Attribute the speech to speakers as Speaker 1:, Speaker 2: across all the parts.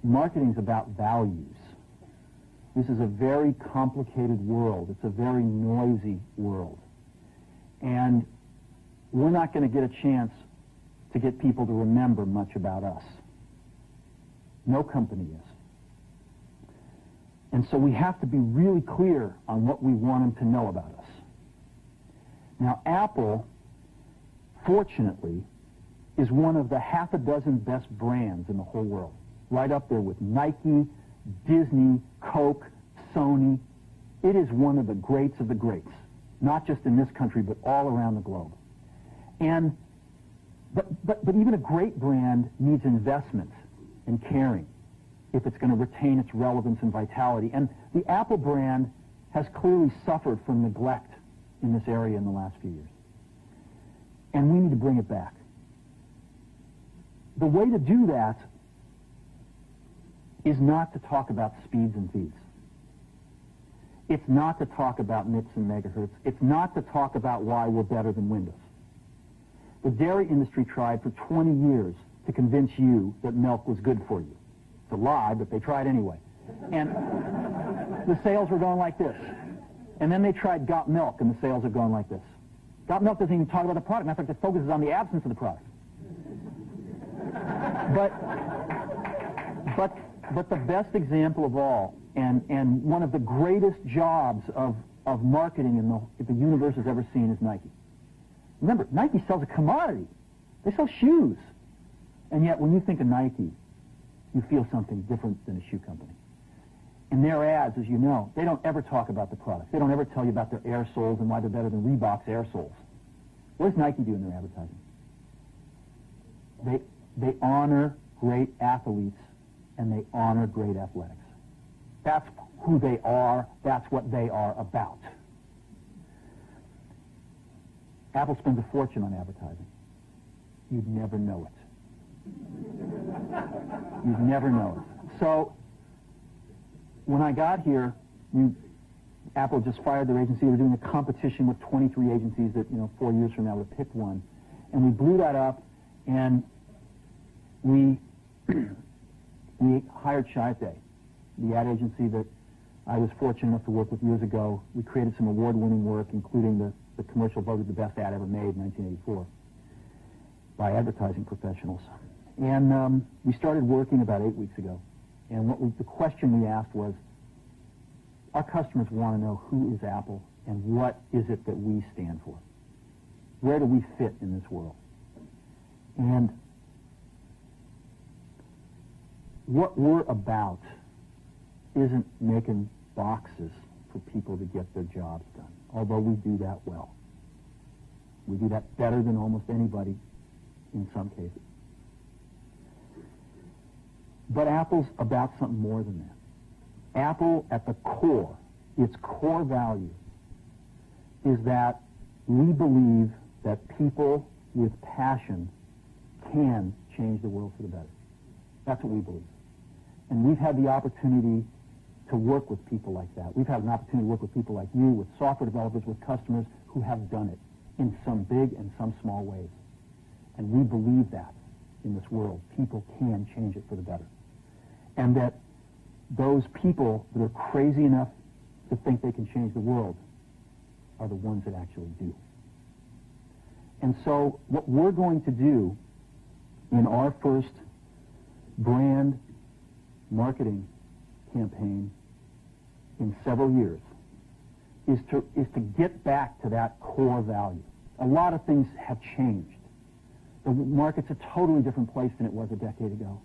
Speaker 1: marketing's about values. This is a very complicated world. It's a very noisy world. And we're not going to get a chance to get people to remember much about us. No company is. And so we have to be really clear on what we want them to know about us. Now, Apple, fortunately, is one of the half a dozen best brands in the whole world. Right up there with Nike, Disney, Coke, Sony. It is one of the greats of the greats, not just in this country, but all around the globe. And but even a great brand needs investment and caring if it's going to retain its relevance and vitality. And the Apple brand has clearly suffered from neglect in this area in the last few years. And we need to bring it back. The way to do that is not to talk about speeds and feeds. It's not to talk about nits and megahertz. It's not to talk about why we're better than Windows. The dairy industry tried for 20 years to convince you that milk was good for you. It's a lie, but they tried anyway. And the sales were going like this. And then they tried Got Milk, and the sales are going like this. Got Milk doesn't even talk about the product. Matter of fact, it focuses on the absence of the product. But the best example of all, and one of the greatest jobs of marketing in the universe has ever seen, is Nike. Remember, Nike sells a commodity. They sell shoes. And yet, when you think of Nike, you feel something different than a shoe company. In their ads, as you know, they don't ever talk about the product. They don't ever tell you about their air soles and why they're better than Reebok's air soles. What does Nike do in their advertising? They honor great athletes and they honor great athletics. That's who they are. That's what they are about. Apple spends a fortune on advertising. You'd never know it. You'd never know it. So, when I got here, Apple just fired their agency. They were doing a competition with 23 agencies that, 4 years from now would pick one. And we blew that up, and we hired Chiat/Day, the ad agency that I was fortunate enough to work with years ago. We created some award-winning work, including the commercial voted the best ad ever made in 1984 by advertising professionals. And we started working about 8 weeks ago. And the question we asked was, our customers want to know who is Apple and what is it that we stand for? Where do we fit in this world? And what we're about isn't making boxes for people to get their jobs done, although we do that well. We do that better than almost anybody in some cases. But Apple's about something more than that. Apple, at the core, its core value, is that we believe that people with passion can change the world for the better. That's what we believe. And we've had the opportunity to work with people like that. We've had an opportunity to work with people like you, with software developers, with customers who have done it in some big and some small ways. And we believe that in this world, people can change it for the better. And that those people that are crazy enough to think they can change the world are the ones that actually do. And so what we're going to do in our first brand marketing campaign in several years is to get back to that core value. A lot of things have changed. The market's a totally different place than it was a decade ago.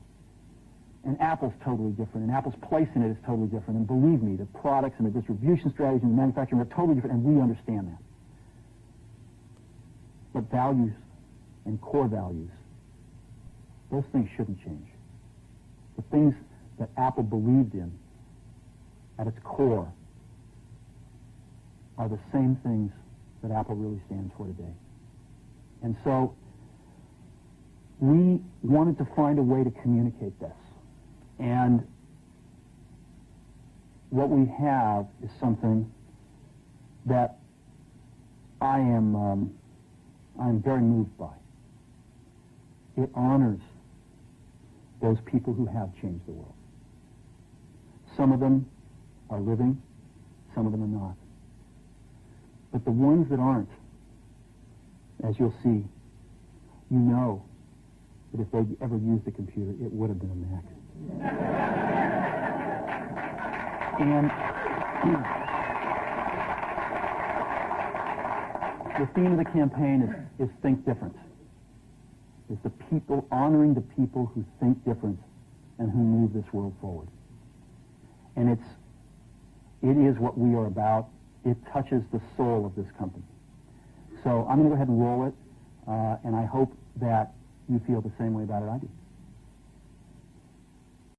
Speaker 1: And Apple's totally different, and Apple's place in it is totally different. And believe me, the products and the distribution strategies and the manufacturing are totally different, and we understand that. But values and core values, those things shouldn't change. The things that Apple believed in at its core are the same things that Apple really stands for today. And so we wanted to find a way to communicate this. And what we have is something that I'm very moved by. It honors those people who have changed the world. Some of them are living, some of them are not. But the ones that aren't, as you'll see, you know that if they'd ever used a computer, it would have been a Mac. And the theme of the campaign is Think Different. It's the people, honoring the people who think different and who move this world forward. And it is what we are about. It touches the soul of this company. So I'm going to go ahead and roll it, and I hope that you feel the same way about it I do.